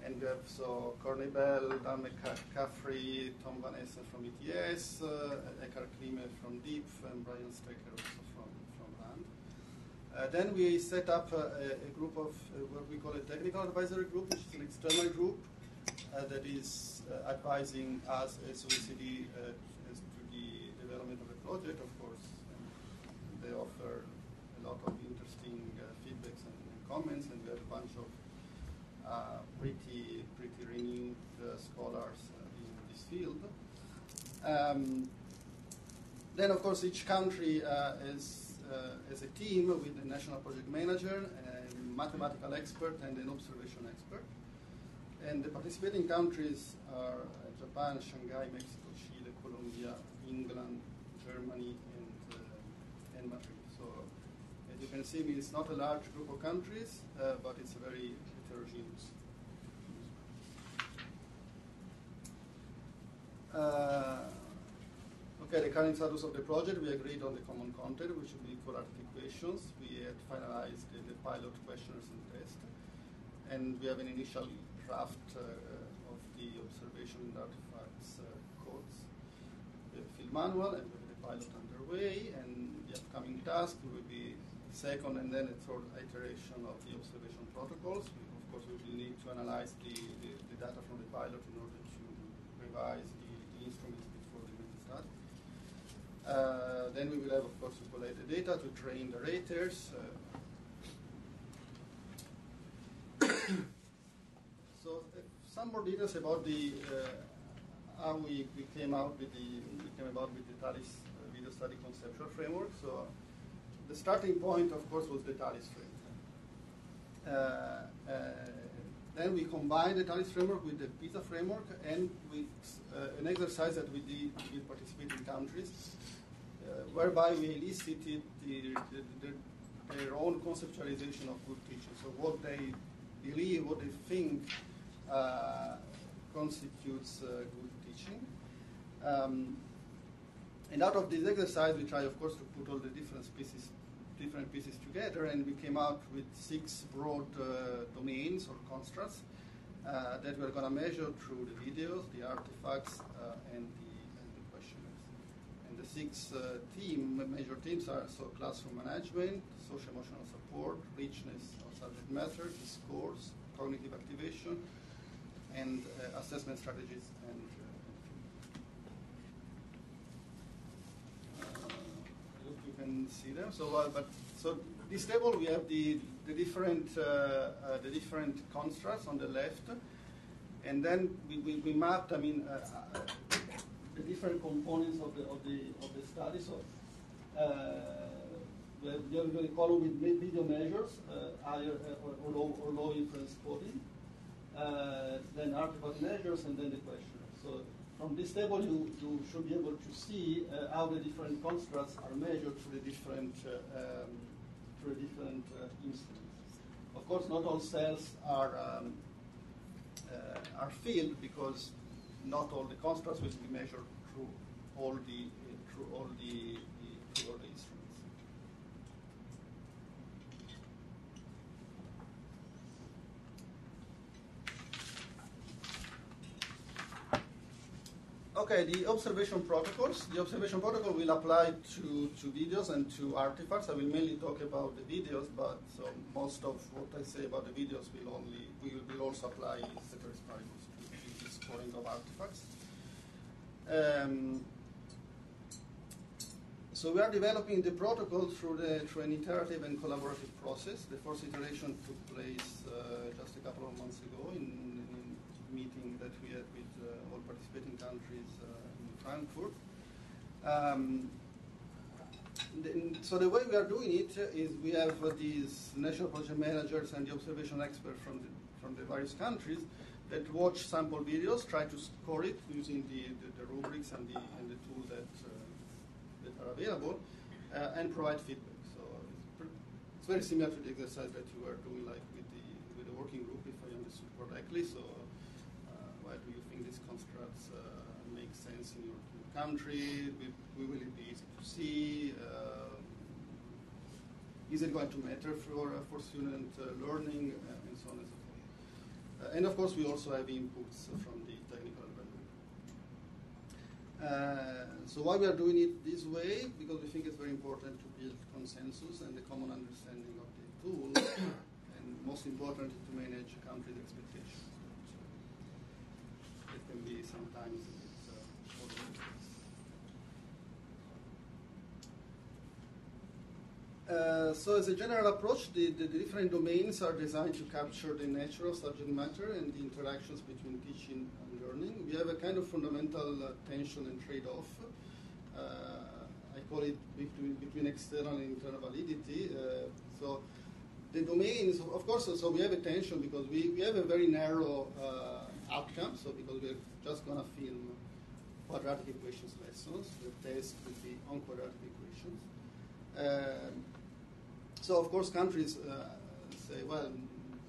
And we have Corney Bell, Dan McCaffrey, Tom Van Essen from ETS, Eckhard Klime from DEEP, and Brian Strecker also from RAND. Then we set up a group of what we call a technical advisory group, which is an external group that is advising us as OECD as to the development of the project, of course. And they offer a lot of interesting feedbacks and comments, and we have a bunch of pretty renewed scholars in this field. Then, of course, each country is a team with a national project manager, a mathematical expert, and an observation expert. And the participating countries are Japan, Shanghai, Mexico, Chile, Colombia, England, Germany, and Madrid. So, as you can see, it's not a large group of countries, but it's a very heterogeneous. Okay, the current status of the project, we agreed on the common content, which will be quadratic equations. We had finalized the pilot questionnaires and test. And we have an initial draft of the observation and artifacts codes. We have a field manual, and we have the pilot underway, and the upcoming task will be second and then a third iteration of the observation protocols. Of course, we will need to analyze the data from the pilot in order to revise the instruments before the main start. Then we will have, of course, to collect the data to train the raters. So some more details about the how we came about with the TALIS video study conceptual framework. So the starting point, of course, was the TALIS framework. Then we combined the TALIS framework with the PISA framework and with an exercise that we did with participating countries, whereby we elicited their own conceptualization of good teaching. So what they believe, what they think constitutes good teaching. And out of this exercise, we try, of course, to put all the different pieces together, and we came out with 6 broad domains or constructs that we're going to measure through the videos, the artifacts, and the questionnaires. And the 6 major themes are classroom management, social-emotional support, richness of subject matter, scores, cognitive activation, and assessment strategies and you can see them. So, so this table we have the different constructs on the left, and then we mapped. I mean, the different components of the study. So, we have a column with video measures, higher or low inference coding, then artifact measures, and then the questionnaire. So from this table, you should be able to see how the different constructs are measured through the different instruments. Of course, not all cells are filled because not all the constructs will be measured through all the instruments. Okay, the observation protocols. The observation protocol will apply to videos and to artifacts. I will mainly talk about the videos, but so most of what I say about the videos will also apply ceteris paribus to the scoring of artifacts. So we are developing the protocol through an iterative and collaborative process. The first iteration took place just a couple of months ago in meeting that we had with all participating countries in Frankfurt. So the way we are doing it is we have these national project managers and the observation experts from the various countries that watch sample videos, try to score it using the rubrics and the tools that are available, and provide feedback. So it's very similar to the exercise that you are doing, like with the working group, if I understood correctly. So why do you think these constructs make sense in your country? Will it be easy to see? Is it going to matter for student learning, and so on and so And of course, we also have inputs from the technical evaluator. So why we are doing it this way? Because we think it's very important to build consensus and a common understanding of the tool, and most important is to manage countries' expectations. It can be sometimes a bit so as a general approach, the different domains are designed to capture the nature of subject matter and the interactions between teaching and learning. We have a kind of fundamental tension and trade-off. I call it between external and internal validity. So the domains, of course, so we have a tension because we have a very narrow outcome. So because we're just going to film quadratic equations lessons, the test will be on quadratic equations. So of course countries say, well,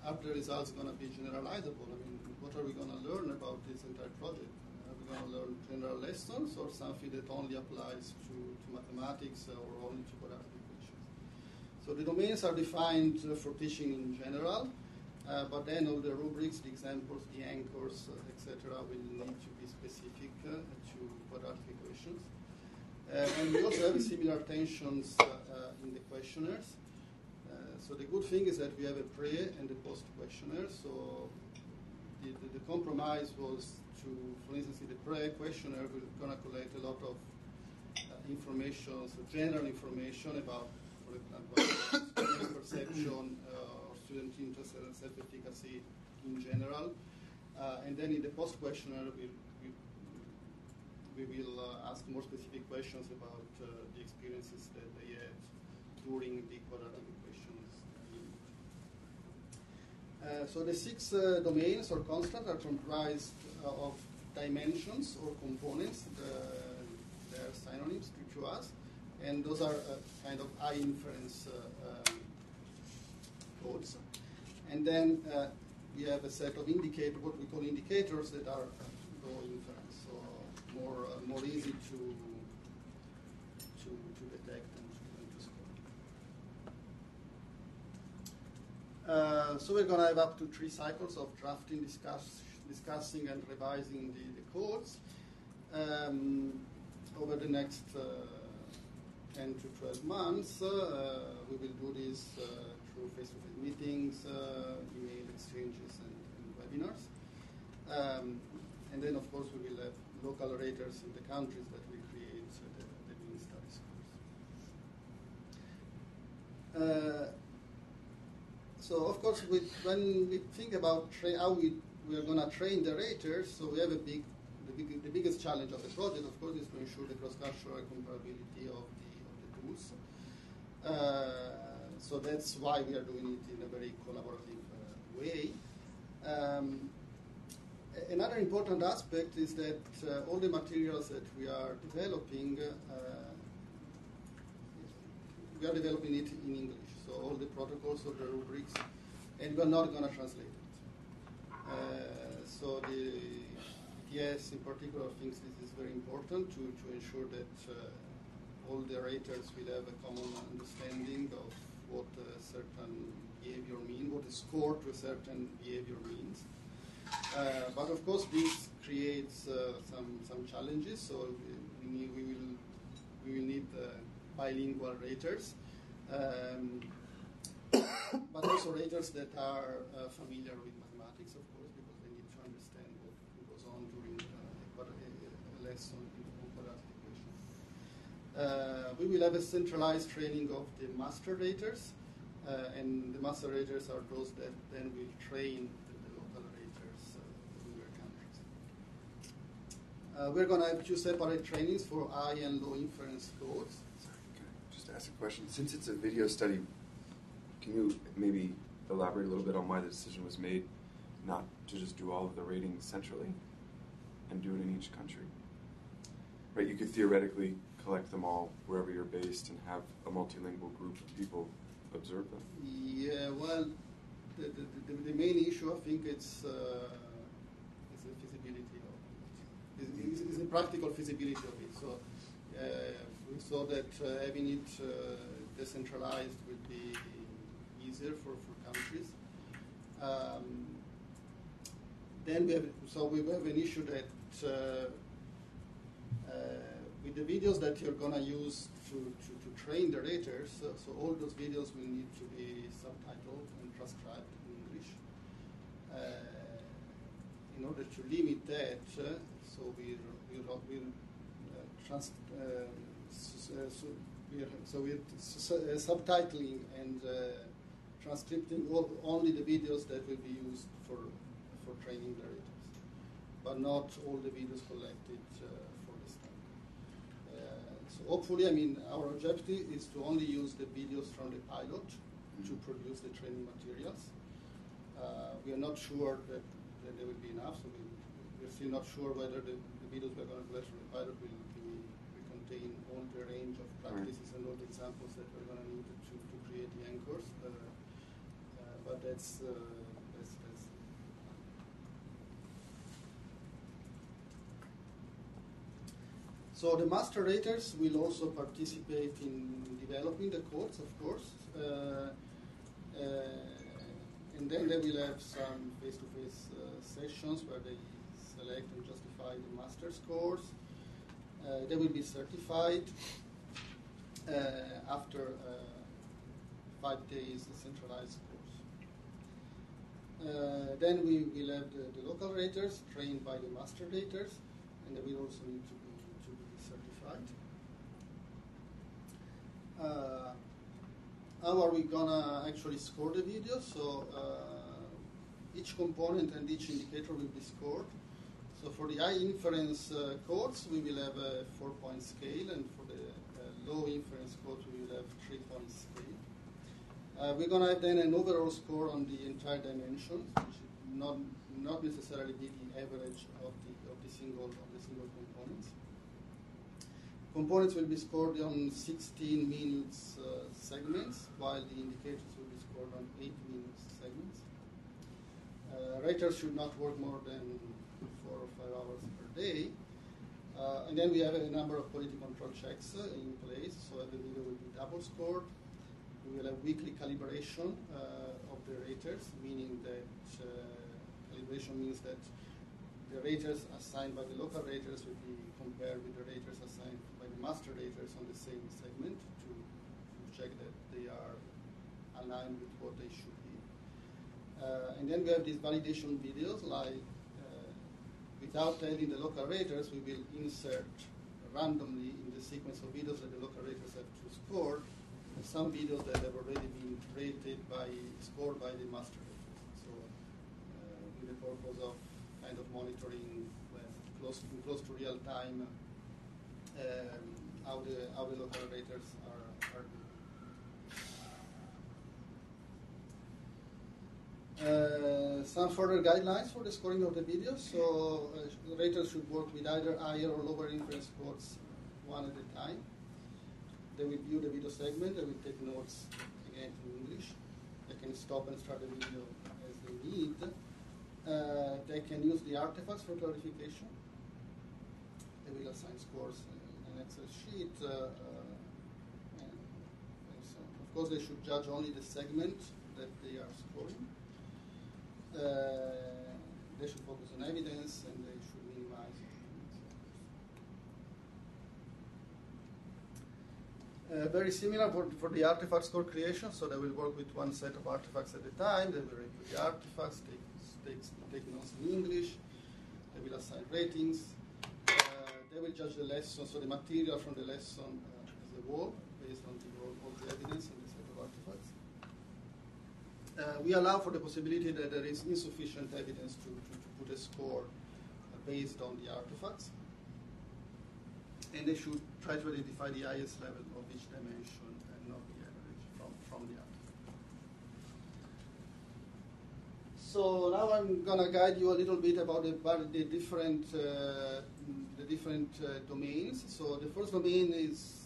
are the results going to be generalizable? I mean, what are we going to learn about this entire project? Are we going to learn general lessons or something that only applies to mathematics or only to quadratic equations? So the domains are defined for teaching in general, but then all the rubrics, the examples, the anchors, etc. will need to be specific to quadratic equations. And we also have similar tensions in the questionnaires. So the good thing is that we have a pre and a post questionnaire. So the compromise was to, for instance, in the pre-questionnaire, we're going to collect a lot of information, so general information about, for example, student perception or student interest and self-efficacy in general. And then in the post questionnaire, we will ask more specific questions about the experiences that they had during the quadratic equations. So the 6 domains or constants are comprised of dimensions or components. They are synonyms to us, and those are kind of high inference codes. And then we have a set of indicators, what we call indicators, that are low inference, so more easy to detect and to score. So we're going to have up to 3 cycles of drafting, discussing, and revising the codes over the next 10 to 12 months. We will do this through face-to-face meetings, email exchanges, and webinars. And then, of course, we will have local raters in the countries that we create the Green Study scores. So, of course, when we think about how we are going to train the raters, so we have the biggest challenge of the project, of course, is to ensure the cross-cultural comparability of the tools. So that's why we are doing it in a very collaborative way. Another important aspect is that all the materials that we are developing, we are developing it in English. So all the protocols, all the rubrics, and we are not going to translate it. So the ETS in particular thinks this is very important to ensure that all the raters will have a common understanding of what a certain behavior means, what a score to a certain behavior means. But of course, this creates some challenges. So we will need bilingual raters, but also raters that are familiar with mathematics, of course, because they need to understand what goes on during a lesson in quadratic equations. We will have a centralized training of the master raters, and the master raters are those that then will train we're going to have 2 separate trainings for high and low inference codes. Sorry, can I just ask a question? Since it's a video study, can you maybe elaborate a little bit on why the decision was made not to just do all of the ratings centrally and do it in each country? Right, you could theoretically collect them all wherever you're based and have a multilingual group of people observe them. Yeah, well, the main issue, I think, is the feasibility of it. Is the practical feasibility of it. So we saw that having it decentralized would be easier for countries. then we have an issue that with the videos that you're going to use to train the raters, so all those videos will need to be subtitled and transcribed in English. In order to limit that, so we're subtitling and transcripting only the videos that will be used for training the raters, but not all the videos collected for the study. So hopefully, I mean, our objective is to only use the videos from the pilot to produce the training materials. We are not sure that there will be enough, so we're still not sure whether the videos we're going to collect from the pilot will contain all the range of practices and all the examples that we're going to need to create the anchors. But that's so the master raters will also participate in developing the codes, of course. And then they will have some face-to-face sessions where they select and justify the master scores. They will be certified after 5 days centralized course. Then we will have the local raters trained by the master raters, and they will also need to be certified. How are we gonna actually score the video? So each component and each indicator will be scored. So for the high inference codes, we will have a 4-point scale, and for the low inference codes, we will have 3-point scale. We're gonna have then an overall score on the entire dimension, which is not necessarily be the average of the single components. Components will be scored on 16 minutes segments, while the indicators will be scored on 8 minutes segments. Raters should not work more than 4 or 5 hours per day. And then we have a number of quality control checks in place, so every video will be double scored. We will have weekly calibration of the raters, meaning that calibration means that the raters assigned by the local raters will be compared with the raters assigned by the master raters on the same segment to check that they are aligned with what they should be. And then we have these validation videos, like without adding the local raters, we will insert randomly in the sequence of videos that the local raters have to score some videos that have already been scored by the master raters. So with the purpose of kind of monitoring close to real time how the local raters are doing. Some further guidelines for the scoring of the videos. So the raters should work with either higher or lower inference codes one at a time. They will view the video segment, they will take notes again in English. They can stop and start the video as they need. They can use the artifacts for clarification. They will assign scores in an Excel sheet. And so, of course, they should judge only the segment that they are scoring. They should focus on evidence, and they should minimize it. Very similar for the artifact score creation, so they will work with one set of artifacts at a time. They will review the artifacts, take notes in English. They will assign ratings. They will judge the lesson, so the material from the lesson as a whole, based on all the evidence in the set of artifacts. We allow for the possibility that there is insufficient evidence to put a score based on the artifacts. And they should try to identify the highest level of each dimension and not the average from the artifact. So now I'm going to guide you a little bit about the different domains. So the first domain is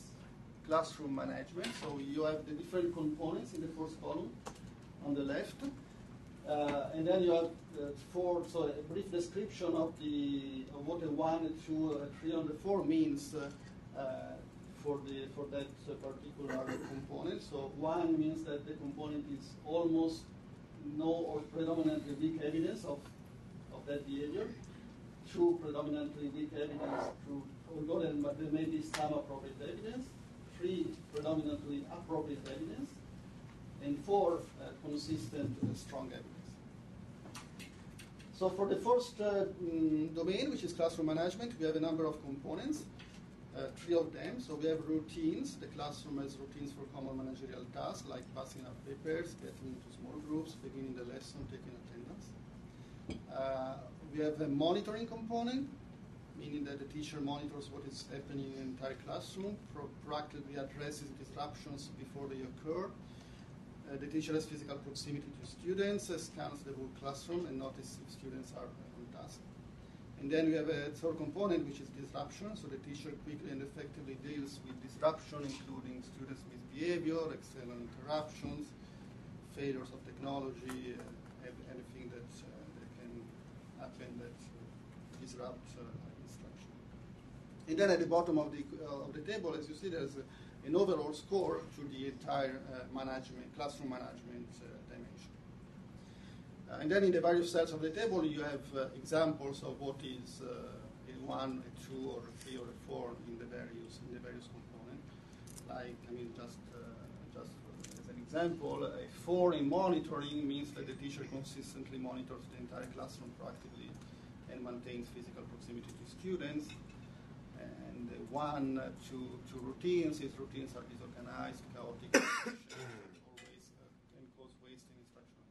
classroom management. So you have the different components in the first column on the left. And then you have so a brief description of what a 1, a 2, a 3, and a 4 means for that particular component. So 1 means that the component is almost no or predominantly weak evidence of that behavior, two predominantly weak evidence, although there may be some appropriate evidence, three predominantly appropriate evidence, and four consistent strong evidence. So for the first domain, which is classroom management, we have a number of components, three of them. So we have routines. The classroom has routines for common managerial tasks, like passing out papers, getting into small groups, beginning the lesson, taking attendance. We have a monitoring component, meaning that the teacher monitors what is happening in the entire classroom, proactively addresses disruptions before they occur. The teacher has physical proximity to students, scans the whole classroom, and notices if students are on task. And then we have a third component, which is disruption. So the teacher quickly and effectively deals with disruption, including students' misbehavior, external interruptions, failures of technology, anything that can happen that disrupts instruction. And then at the bottom of the table, as you see, there's an overall score to the entire classroom management dimension. And then in the various cells of the table, you have examples of what is a 1, a 2, or a 3, or a 4 in the various components. Like, just as an example, a 4 in monitoring means that the teacher consistently monitors the entire classroom proactively and maintains physical proximity to students. And 1 to routines, if routines are disorganized, chaotic, and cause waste in instruction.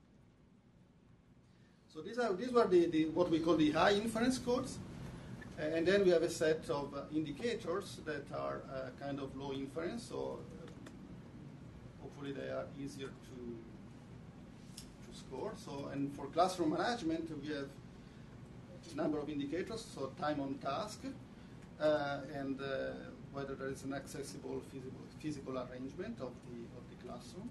So these were what we call the high inference codes. And then we have a set of indicators that are kind of low inference, so hopefully they are easier to score. So, and for classroom management, we have a number of indicators, so time on task, and whether there is an accessible physical arrangement of the classroom.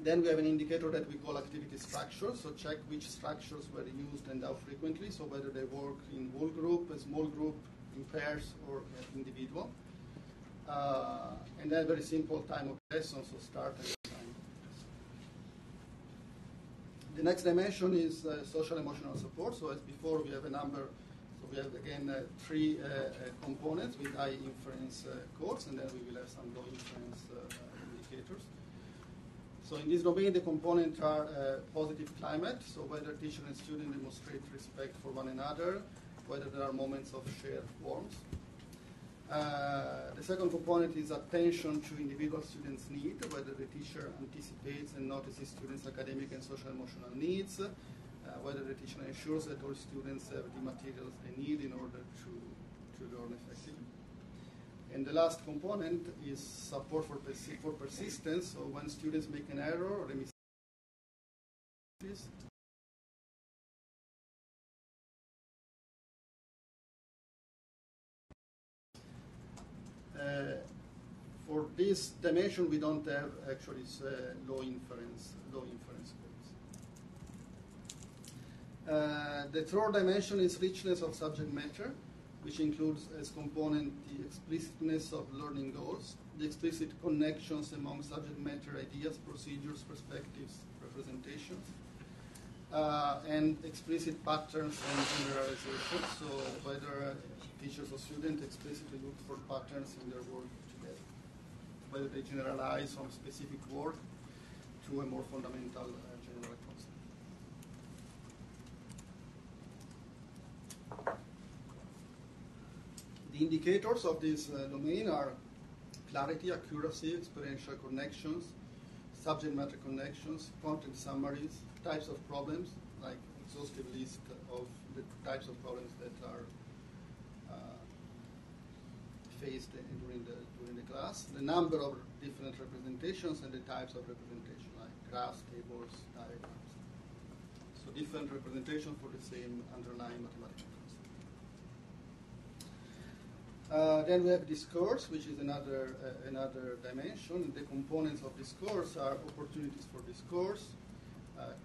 Then we have an indicator that we call activity structure, so check which structures were used and how frequently, so whether they work in whole group, a small group, in pairs, or individual. And then very simple time of lesson, so start and time. The next dimension is social emotional support. So as before, we have a number. So we have again 3 components with high inference codes, and then we will have some low inference indicators. So in this domain, the components are positive climate, so whether teacher and student demonstrate respect for one another, whether there are moments of shared warmth. The second component is attention to individual students' needs, whether the teacher anticipates and notices students' academic and social emotional needs, whether the teacher ensures that all students have the materials they need in order to learn effectively. And the last component is support for persistence, so when students make an error or a mistake, for this dimension, we don't have actually low inference codes. The third dimension is richness of subject matter, which includes as component the explicitness of learning goals, the explicit connections among subject matter ideas, procedures, perspectives, representations, and explicit patterns and generalizations. So whether teachers or students explicitly look for patterns in their work together, whether they generalize from specific work to a more fundamental general concept. The indicators of this domain are clarity, accuracy, experiential connections, subject matter connections, content summaries, types of problems, like exhaustive list of the types of problems that are faced during the class, the number of different representations and the types of representation, like graphs, tables, diagrams. So different representation for the same underlying mathematical concept. Then we have discourse, which is another dimension. The components of discourse are opportunities for discourse,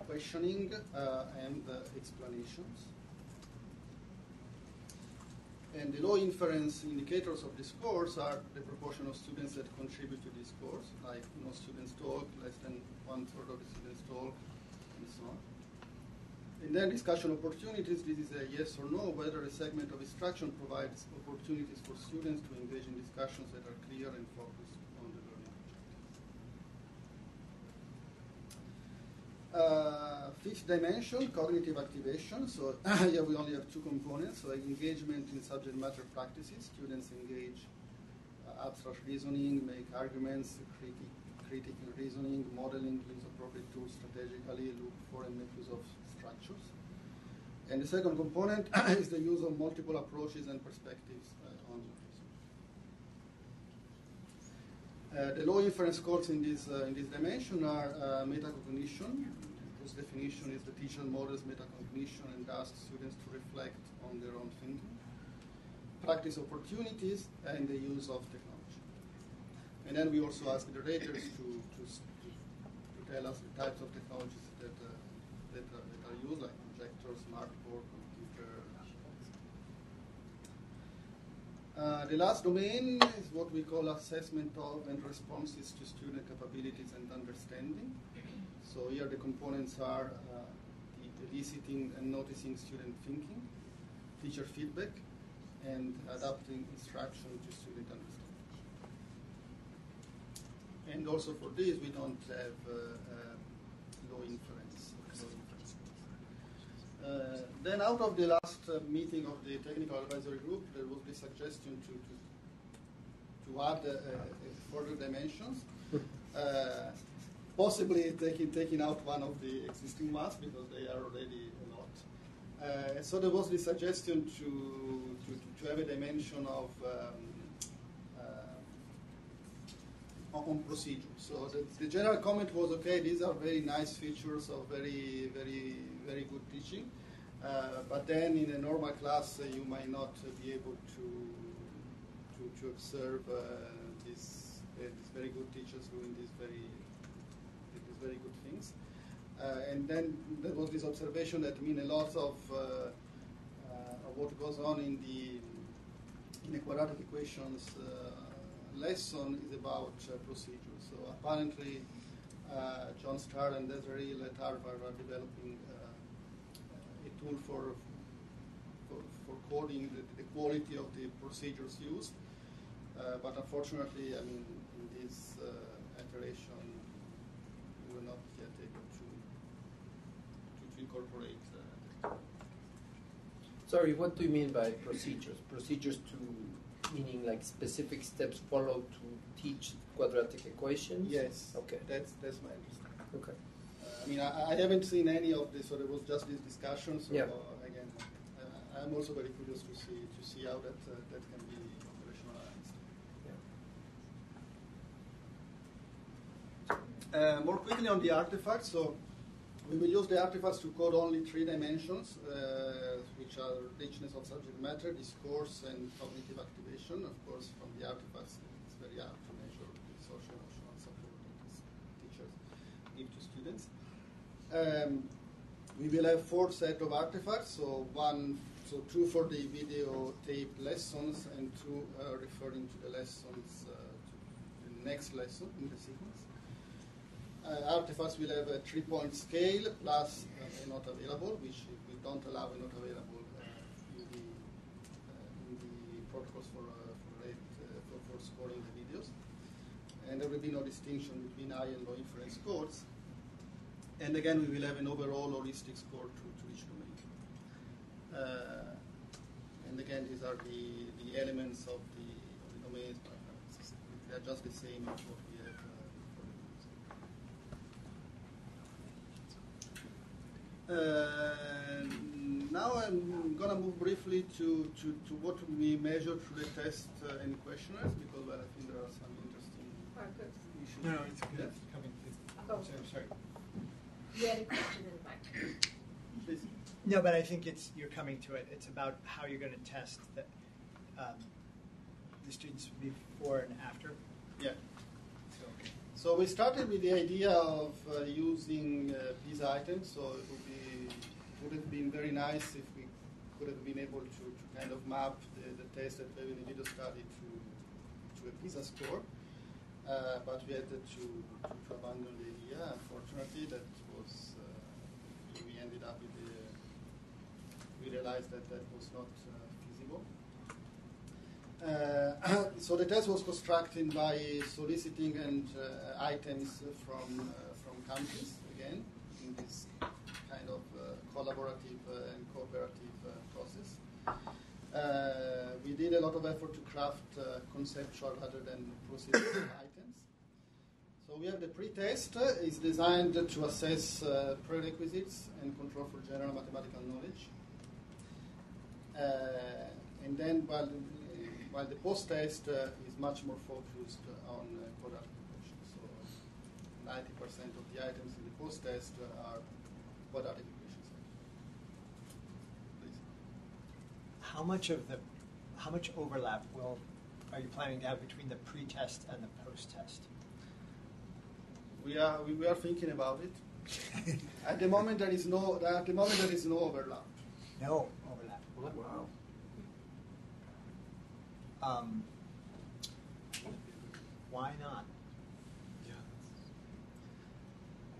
questioning, and explanations. And the low inference indicators of discourse are the proportion of students that contribute to discourse, like no students talk, less than 1/3 of the students talk, and so on. And then discussion opportunities, this is a yes or no, whether a segment of instruction provides opportunities for students to engage in discussions that are clear and focused on the learning objectives. Fifth dimension, cognitive activation. So here we only have two components. So engagement in subject matter practices. Students engage abstract reasoning, make arguments, critical reasoning, modeling, use appropriate tools strategically, look for and make use of structures. And the second component is the use of multiple approaches and perspectives on reason. The low inference scores in this dimension are metacognition, whose definition is the teacher models metacognition and asks students to reflect on their own thinking. Practice opportunities and the use of technology. And then we also ask the raters to tell us the types of technologies that are used, like projector, smartboard, computer. The last domain is what we call assessment of and responses to student capabilities and understanding. So here the components are eliciting and noticing student thinking, teacher feedback, and adapting instruction to student understanding. And also for this, we don't have low inference. Then out of the last meeting of the technical advisory group, there was the suggestion to add further dimensions, possibly taking out one of the existing ones because they are already a lot. So there was the suggestion to have a dimension of on procedure. So the general comment was, okay, these are very nice features of very, very, very good teaching, but then in a normal class you might not be able to observe these very good teachers doing these very good things. And then there was this observation that a lot of what goes on in the quadratic equations lesson is about procedure. So apparently, John Starr and Desiree at Harvard are developing a tool for coding the quality of the procedures used. But unfortunately, I mean, in this iteration, we were not yet able to incorporate. Sorry, what do you mean by procedures? Procedures meaning like specific steps followed to teach quadratic equations? Yes. Okay. That's my understanding. Okay. I mean, I haven't seen any of this, so there was just this discussion. So yeah. Again, I'm also very curious to see how that can be operationalized. More quickly on the artifacts. So we will use the artifacts to code only 3 dimensions, which are richness of subject matter, discourse, and cognitive activation. Of course, from the artifacts, it's very hard to measure the social emotional support that teachers give to students. We will have 4 sets of artifacts. So 2 for the video tape lessons, and 2 referring to the lessons, to the next lesson in the sequence. Artifacts will have a 3-point scale plus a not available, which we don't allow a not available in the protocols for scoring the videos. And there will be no distinction between high and low inference scores. And again, we will have an overall holistic score to each domain. And again, these are the elements of the domains. They are just the same as what we have. Now I'm going to move briefly to what we measure through the test and questionnaires, because I think there are some interesting issues. No, it's good. Yes? Coming. Oh. Sorry. You had a question in the back. Please. No, but I think you're coming to it. It's about how you're going to test the students before and after. Yeah. So we started with the idea of using these items. So it would have been very nice if we could have been able to kind of map the test that we have in the video study to a PISA score. But we had to abandon the idea. Unfortunately, that was we ended up with realized that that was not feasible. So the test was constructed by soliciting items from countries, again, in this kind of collaborative and cooperative process. We did a lot of effort to craft conceptual rather than procedural items. So we have the pre-test. It's designed to assess prerequisites and control for general mathematical knowledge. And then while the post-test is much more focused on quadratic equations. So 90% of the items in the post-test are quadratic equations. Please. How much overlap are you planning to have between the pre-test and the post-test? We are thinking about it. At the moment there is no overlap. No overlap. Wow. Why not?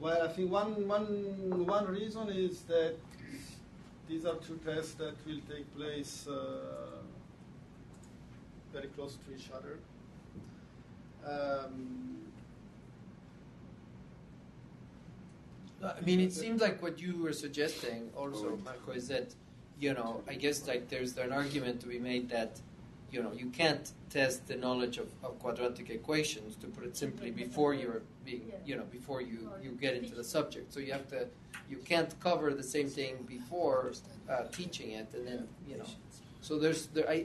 Well, I think one reason is that these are two tests that will take place very close to each other. I mean, it seems like what you were suggesting also, Marco, is that, I guess like there's an argument to be made that, you can't test the knowledge of quadratic equations, to put it simply, before you're being, before you get into the subject. So you can't cover the same thing before teaching it, and then, So I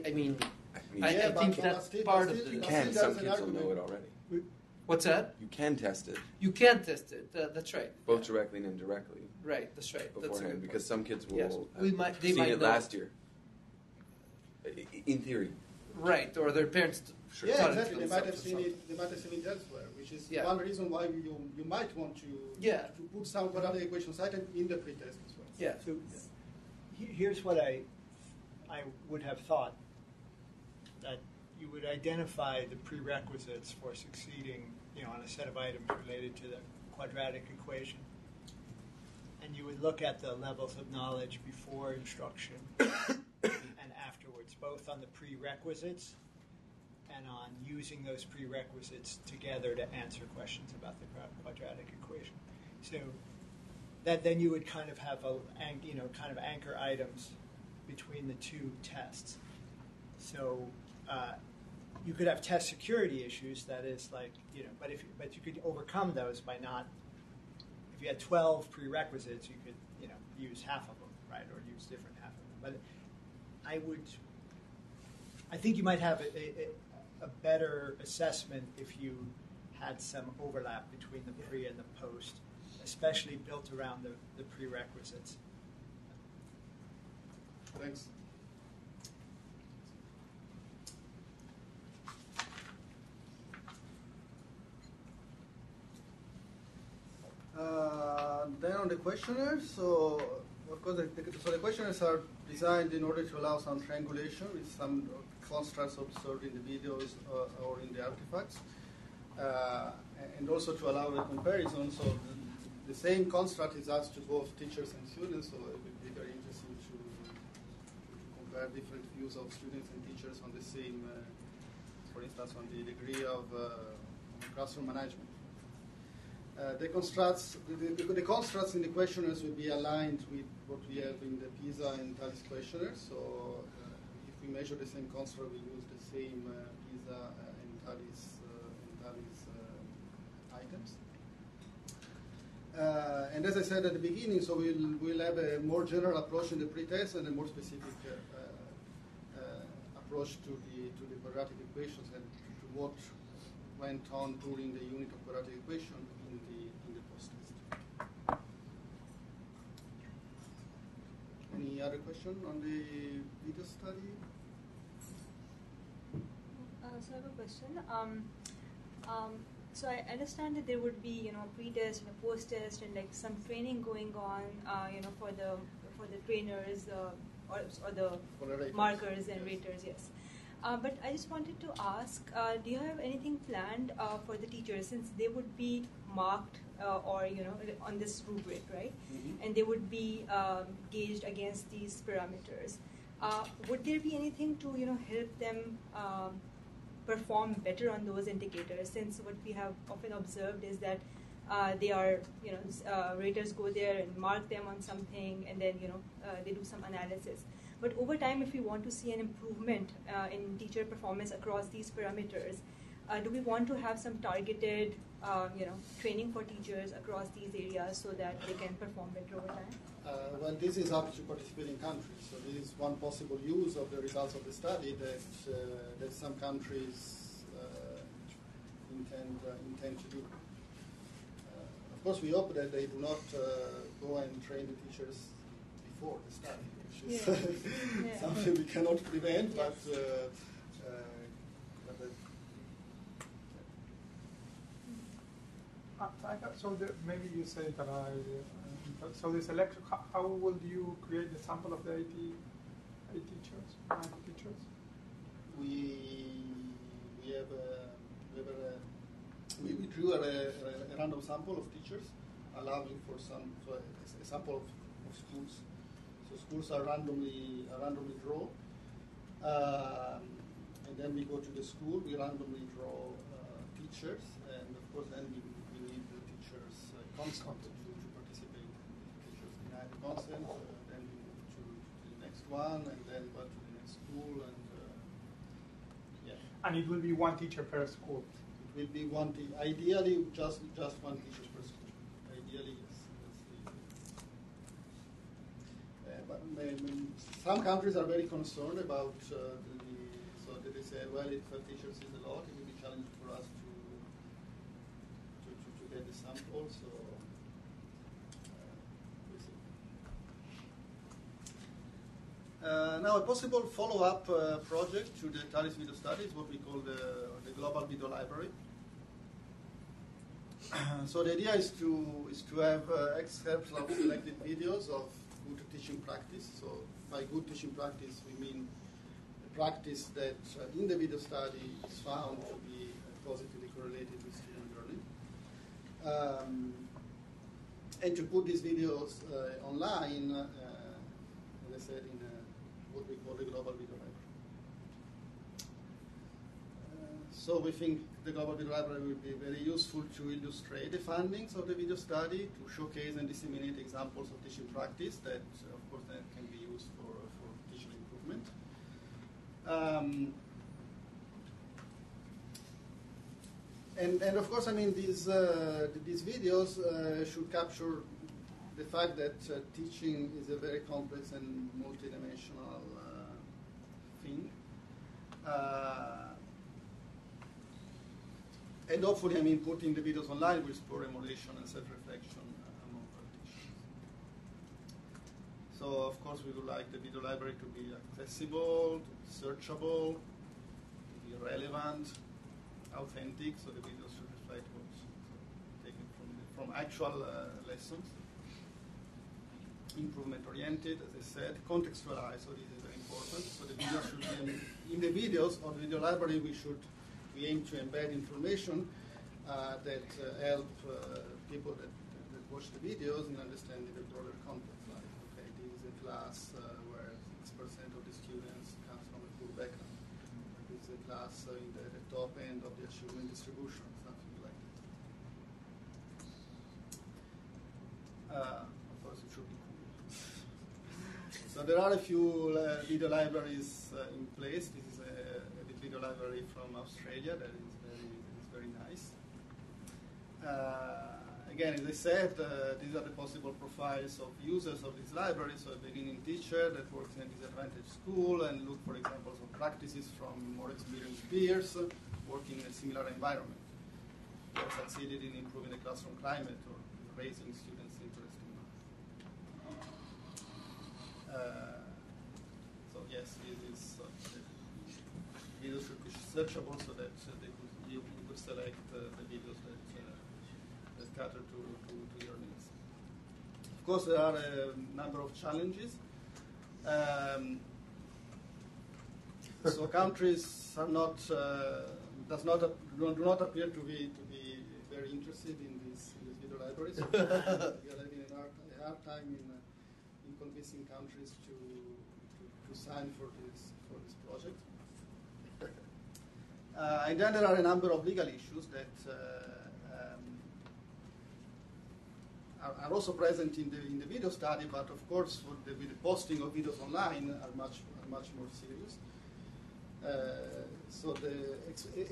think that's part of You the... can. Some kids will know it already. What's that? You can test it. You can test it. That's right. Both directly and indirectly. Right, that's right. Beforehand, because some kids will Yes. have They seen might it know. last year. In theory. Right, or their parents Sure. Yeah, taught it exactly. to They them might have some- seen it. They might have seen it elsewhere, which is Yeah. one reason why you might want to put some quadratic equations item in the pre-test as well. Yeah. So here's what I would have thought, that you would identify the prerequisites for succeeding, on a set of items related to the quadratic equation, and you would look at the levels of knowledge before instruction and afterwards, both on the prerequisites and on using those prerequisites together to answer questions about the quadratic equation. So that then you would kind of have anchor items between the two tests. So you could have test security issues. That is like, but you could overcome those by not. If you had 12 prerequisites, you could use half of them, right, or use different half of them. But I think you might have a better assessment if you had some overlap between the pre and the post, especially built around the prerequisites. Thanks. Then on the questionnaires, so of course the questionnaires are designed in order to allow some triangulation with some constructs observed in the videos or in the artifacts, and also to allow a comparison. So the same construct is asked to both teachers and students, so it would be very interesting to compare different views of students and teachers on the same, for instance, on the degree of classroom management. The constructs in the questionnaires will be aligned with what we have in the PISA and TALIS questionnaires. So if we measure the same construct, we use the same PISA and TALIS items. And as I said at the beginning, so we'll have a more general approach in the pre-test and a more specific approach to the quadratic equations and to what went on during the unit of quadratic equation in the post-test. Any other question on the video study? So I have a question. So I understand that there would be, pre-test and a post-test and like some training going on, for the trainers or the markers and raters. Yes. But I just wanted to ask, do you have anything planned for the teachers, since they would be marked or on this rubric, right? Mm-hmm. And they would be gauged against these parameters. Would there be anything to help them perform better on those indicators? Since what we have often observed is that they are raters go there and mark them on something, and then they do some analysis. But over time, if we want to see an improvement in teacher performance across these parameters, do we want to have some targeted, training for teachers across these areas so that they can perform better over time? Well, this is up to participating countries. So this is one possible use of the results of the study that some countries intend to do. Of course, we hope that they do not go and train the teachers before the study, which is something we cannot prevent, but so maybe you say that so the selection, how will you create the sample of the 80 teachers, 90 teachers? We drew a random sample of teachers, allowing for a sample of schools. So schools are randomly drawn, and then we go to the school. We randomly draw teachers, and of course then we need the teachers' consent to participate. Teachers deny the consent, then we move to the next one, and then go to the next school, and And it will be one teacher per school. It will be one teacher. Ideally, just one teacher per school. Ideally, yes. But some countries are very concerned about so they say, well, if 5 teachers is a lot, it will be challenging for us to get the sample. So we'll see. Now, a possible follow-up project to the TALIS video study is what we call the global video library. So the idea is to have excerpts of selected videos of good teaching practice. So by good teaching practice, we mean a practice that in the video study is found to be positively correlated with student learning. And to put these videos online, as I said, in what we call the global video library. So we think the global video library will be very useful to illustrate the findings of the video study, to showcase and disseminate examples of teaching practice that, of course, then can be used for teaching improvement. And of course, I mean, these videos should capture the fact that teaching is a very complex and multidimensional thing. And hopefully, I mean, putting the videos online will spur emulation and self-reflection among practitioners. So, of course, we would like the video library to be accessible, to be searchable, to be relevant, authentic, so the videos should reflect what's taken from actual lessons. Improvement-oriented, as I said, contextualized, so this is very important. So the videos should be, in the videos or the video library, we aim to embed information that help people that watch the videos in understanding the broader context. Like, okay, this is a class where 6% of the students comes from a poor background. This is a class in the top end of the achievement distribution, something like that. Of course, it should be cool. So there are a few video libraries in place. This is a video library from Australia that is very nice. Again, as I said, these are the possible profiles of users of this library. So a beginning teacher that works in a disadvantaged school and look for examples of practices from more experienced peers working in a similar environment. Who have succeeded in improving the classroom climate or raising students' interest in math. So yes, this is videos should be searchable so that you could select the videos that cater to your needs. Of course, there are a number of challenges. So countries are not do not appear to be very interested in this video library. So we are having a hard time in convincing countries to sign for this project. And then there are a number of legal issues that are also present in the video study, but of course, with the posting of videos online are much more serious. So the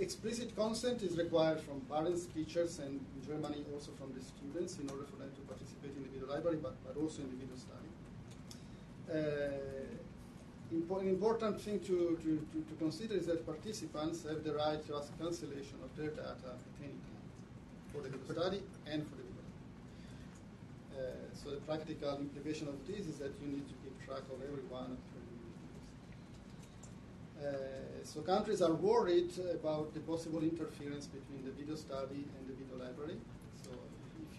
explicit consent is required from parents, teachers, and in Germany also from the students in order for them to participate in the video library, but also in the video study. An important thing to consider is that participants have the right to ask cancellation of their data at any time for the video study and for the video library. So the practical implication of this is that you need to keep track of everyone. So countries are worried about the possible interference between the video study and the video library. So if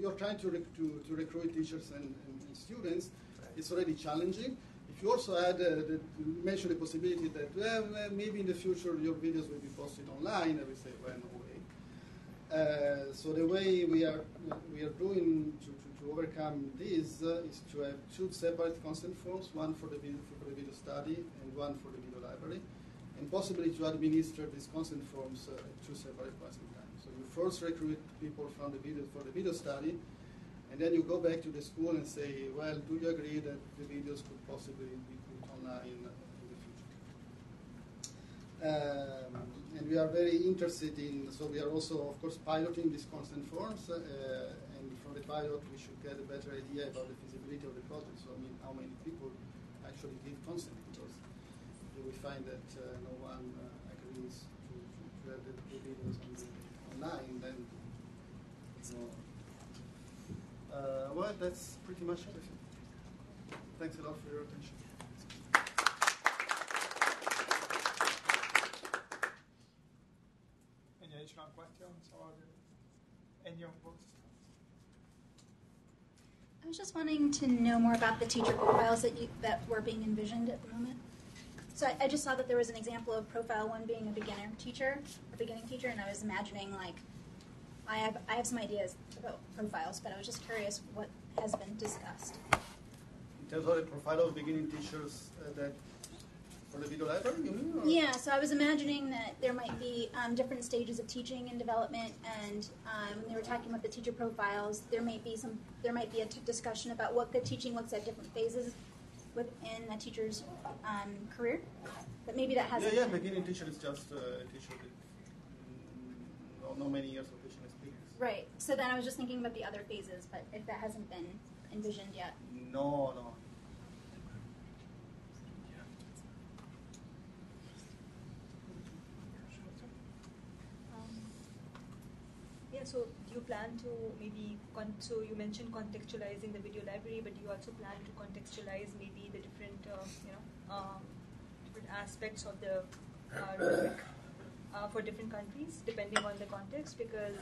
you're trying to recruit teachers and students, it's already challenging. If you also add mention the possibility that maybe in the future your videos will be posted online, I will say, well, no way. So the way we are doing to overcome this is to have two separate consent forms, one for the video study and one for the video library, and possibly to administer these consent forms at two separate points in time. So you first recruit people for the video study, and then you go back to the school and say, well, do you agree that the videos could possibly be put online in the future? And we are very interested in, so we are also, of course, piloting these consent forms, and from the pilot we should get a better idea about the feasibility of the project. So, I mean, how many people actually give consent, because you will find that no one agrees to have the videos online, then, well, that's pretty much everything. Thanks a lot for your attention. Any additional questions or any of those? I was just wanting to know more about the teacher profiles that were being envisioned at the moment. So I just saw that there was an example of profile one being a beginning teacher, and I was imagining, like, I have some ideas about profiles, but I was just curious what has been discussed. In terms of the profile of beginning teachers that for the video library, you mean? Or? Yeah, so I was imagining that there might be different stages of teaching and development, and when they were talking about the teacher profiles, there might be a discussion about what good teaching looks at different phases within a teacher's career. But maybe that hasn't. Yeah. Beginning teacher is just a teacher with not many years of teaching experience. Right. So then I was just thinking about the other phases, but if that hasn't been envisioned yet. No. So do you plan to maybe, so you mentioned contextualizing the video library, but do you also plan to contextualize maybe the different, different aspects of the rubric for different countries, depending on the context? Because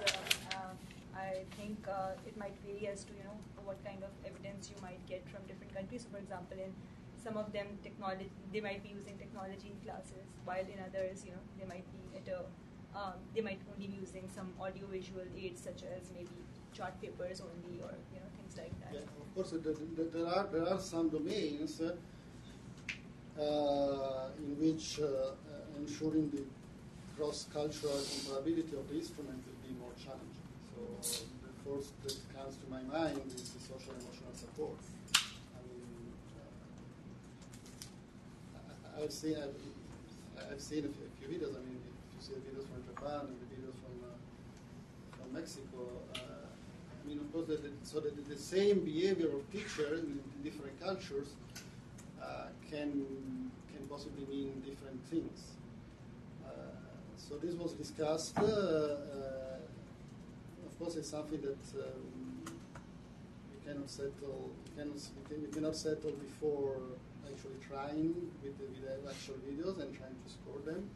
I think it might vary as to, what kind of evidence you might get from different countries. So for example, in some of them, they might be using technology in classes, while in others, they might be at a they might only be using some audio-visual aids, such as maybe chart papers only, or things like that. Yeah, of course, there are some domains in which ensuring the cross-cultural comparability of the instrument will be more challenging. So the first that comes to my mind is the social emotional support. I mean, I've seen a few videos. I mean, see the videos from Japan and the videos from Mexico. I mean, of course, the same behavior of teacher in different cultures can possibly mean different things. So this was discussed. Of course, it's something that we cannot settle. We cannot settle before actually trying with the actual videos and trying to score them.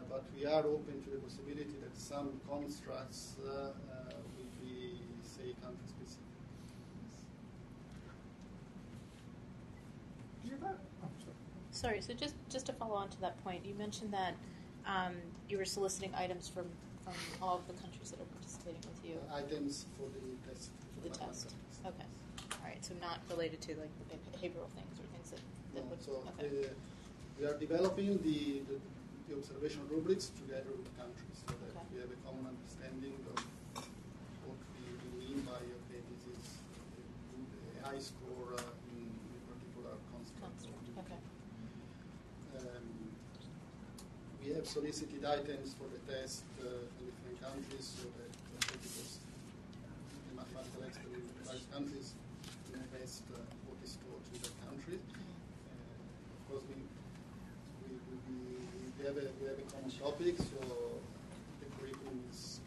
But we are open to the possibility that some constructs will be, say, country-specific. Sorry, so just to follow on to that point, you mentioned that you were soliciting items from all of the countries that are participating with you. Items for the test. For the test. Okay. All right. So not related to like the behavioral things or things that No, would. so Okay. we are developing the observation rubrics together with the countries so that Okay. we have a common understanding of what we mean by, okay, this is a high score in a particular construct. Okay. We have solicited items for the test in different countries so that because the mathematical experts in various countries know best what is taught in that country. Of course, we have a common topic, so the curriculum is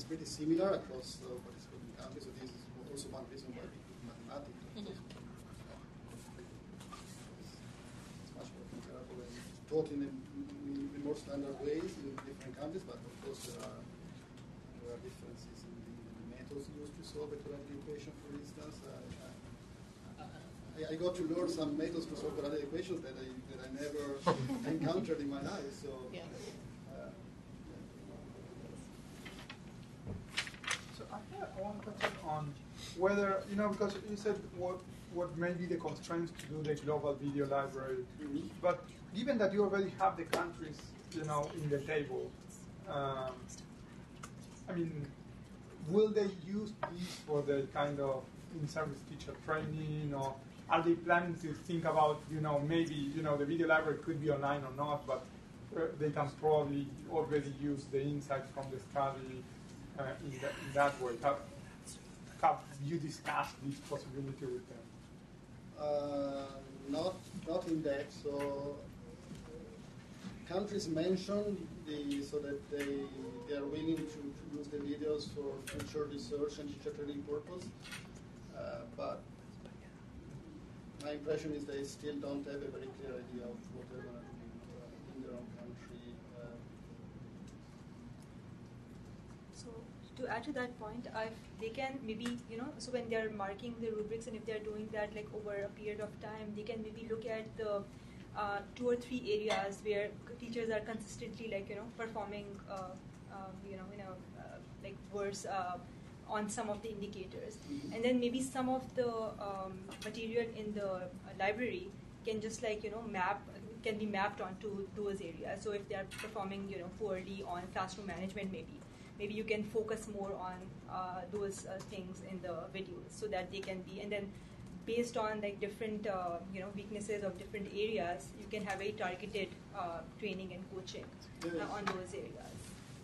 pretty similar across participating countries. So this is also one reason why we do mathematics. It's much more comparable and taught in more standard ways in different countries, but of course there are differences in the methods used to solve a quadratic equation, for instance. I got to learn some methods to solve quadratic equations that I never encountered in my life. So, Yeah. So I have one question on whether, because you said what may be the constraints to do the global video library, but given that you already have the countries, in the table, will they use these for the kind of in-service teacher training, or are they planning to think about, maybe, the video library could be online or not, but they can probably already use the insights from the study in that way? Have you discussed this possibility with them? Not in depth. So countries mention so that they are willing to use the videos for future research and teacher training purpose. But my impression is they still don't have a very clear idea of what they're going to do in their own country. So to add to that point, they can maybe, so when they're marking the rubrics and if they're doing that like over a period of time, they can maybe look at the 2 or 3 areas where teachers are consistently performing, like worse on some of the indicators. And then maybe some of the material in the library can just can be mapped onto those areas. So if they are performing poorly on classroom management, maybe you can focus more on those things in the videos so that they can be, and then based on like different weaknesses of different areas, you can have a targeted training and coaching on those areas.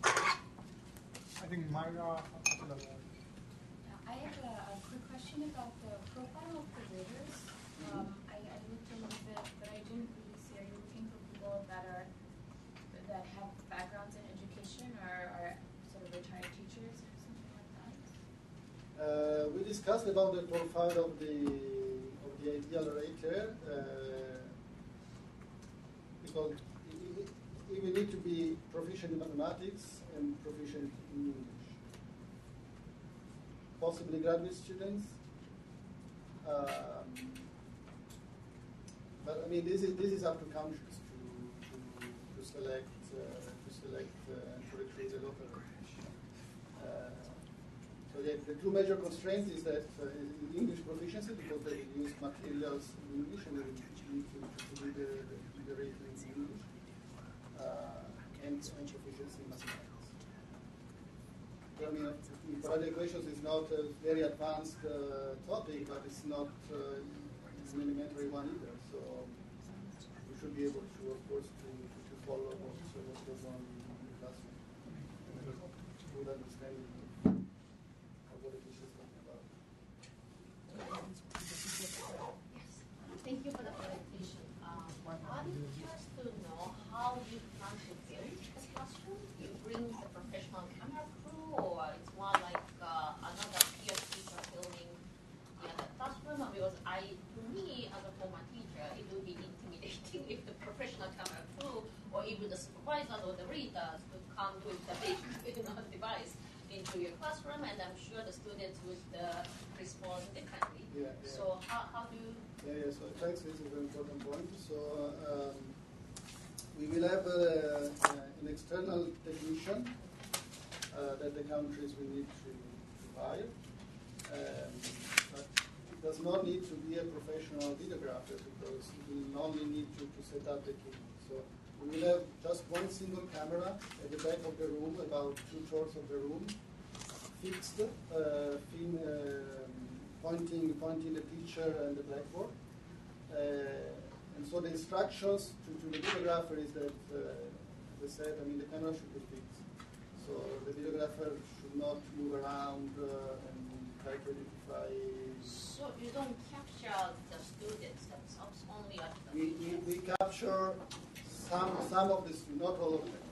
I think Myra. I have a quick question about the profile of the readers. I looked a little bit, but I didn't really see. Are you looking for people that have backgrounds in education or are sort of retired teachers or something like that? We discussed about the profile of the ideal rater because it will need to be proficient in mathematics and proficient in English. Possibly graduate students. But I mean, this is up to countries to select and to recruit a local. So the 2 major constraints is that English proficiency, because they use materials in English and they need to do the rating in English, and proficiency in mathematics. I mean, quadratic equations is not a very advanced topic, but it's not an elementary one either. So we should be able to, of course, to follow what goes on in the classroom. Good understanding of what the teacher is talking about. Thank you for the presentation. I'm curious to know how you plan to build the classroom. You bring the professional camera crew, or it's more like another peer teacher filming the other classroom? Because to me, as a former teacher, it would be intimidating if the professional camera crew or even the supervisors or the readers would come with the big device into your classroom, and I'm sure the students would respond differently. Yeah. So how do you Yeah, so thanks, this is a very important point. So we will have an external technician that the countries will need to hire. But it does not need to be a professional videographer because it will only need to set up the kit. So we will have just one single camera at the back of the room, about 2/3 of the room, fixed, pointing the teacher and the blackboard. And so the instructions to the videographer is that, they said, the camera should be fixed. So the videographer should not move around and try to identify. So you don't capture the students themselves, only at the We capture some of the students, not all of them.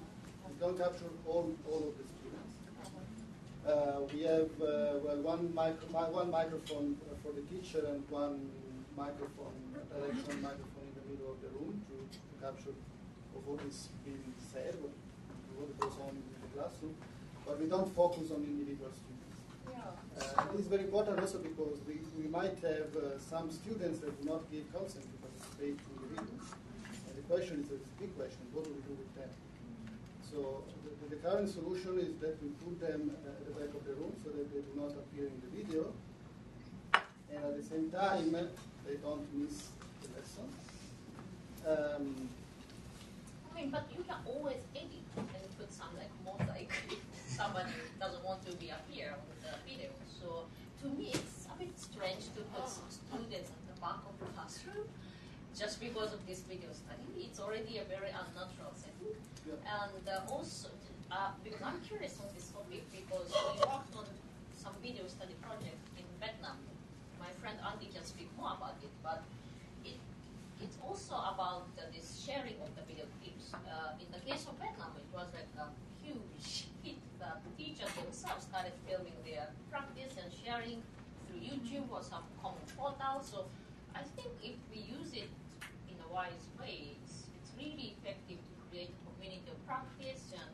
We don't capture all of the students. We have one microphone for the teacher and one directional microphone in the middle of the room to capture what is being said, what goes on in the classroom. But we don't focus on individual students. It is very important also because we might have some students that do not give consent to participate in the videos. And the question is a big question, what do we do with them? So the current solution is that we put them at the back of the room so that they do not appear in the video. And at the same time, they don't miss the lesson. But you can always edit and put some mosaic. Someone doesn't want to be appear on the video. So to me, it's a bit strange to put some students at the back of the classroom just because of this video study. It's already a very unnatural setting. Yeah. And also, because I'm curious on this topic because we worked on some video study project in Vietnam. My friend Andy can speak more about it, but it's also about this sharing of the video clips. In the case of Vietnam, it was like a huge hit. The teachers themselves started filming their practice and sharing through YouTube or some common portal. So I think if we use it in a wise way, it's really effective to create a community of practice and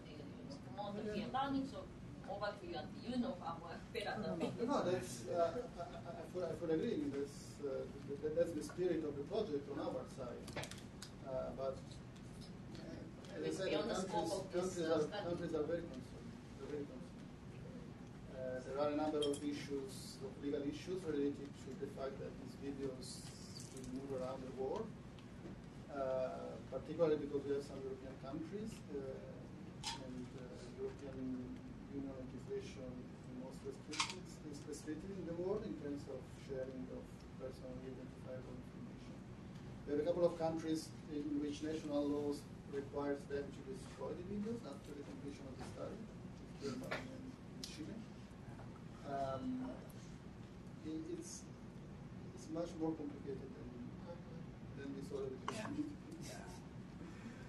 promote the peer learning. So over to you, and you know far more better than me. No, that's, I could agree. That's the spirit of the project on our side. But as I said, countries are very concerned. They're very concerned. There are a number of issues, of legal issues related to the fact that these videos will move around the world, particularly because we have some European countries and European Union legislation is most restricted in the world in terms of sharing of personally identifiable information. There are a couple of countries in which national laws requires them to destroy the videos after the completion of the study, Germany and Chile. It's much more complicated than we thought it was.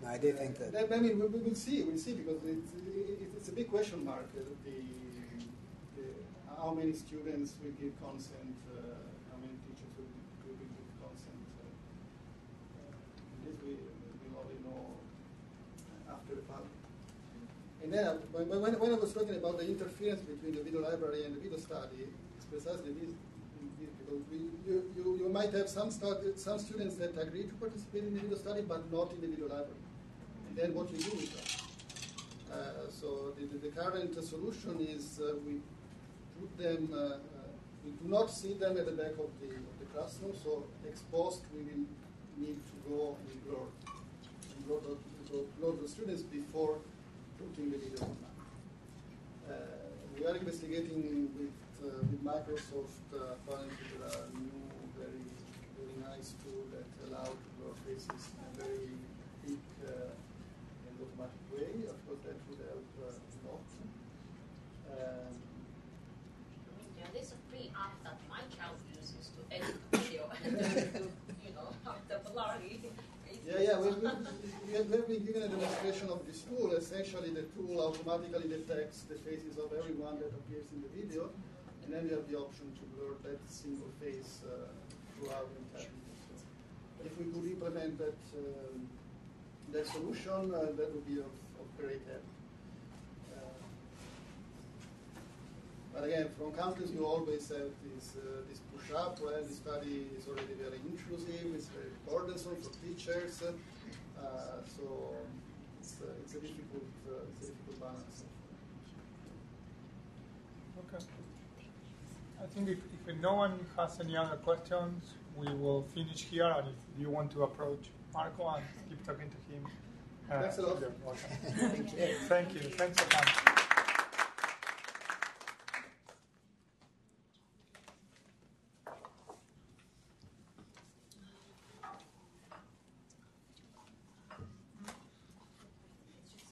No, I do think that. I mean, we will see. We'll see because it's a big question mark. How many students will give consent? How many teachers will give consent? This we only know after the fact. And then when I was talking about the interference between the video library and the video study, it's precisely this. Because you might have some students that agree to participate in the video study, but not in the video library. And then what you do with them? So the current solution is we put them. We do not see them at the back of the classroom. So exposed, we will need to go and blur the students before putting the video on. We are investigating with Microsoft. Apparently, there are new, very, very nice tools that allow to blur faces in a very quick and automatic way. Of course, that would help a lot. There's a free app that my child uses to edit video and to, have the blurry. Yeah. We have been given a demonstration of this tool. Essentially, the tool automatically detects the faces of everyone that appears in the video, and then you have the option to blur that single face throughout the entire video. So if we could implement that solution, that would be of great help. But again, from campus you always have this push-up where the study is already very intrusive, it's very burdensome for teachers, so it's a difficult balance. Okay. I think if no one has any other questions, we will finish here. And if you want to approach Marco and keep talking to him, thanks a lot. Thank you. Thanks for coming.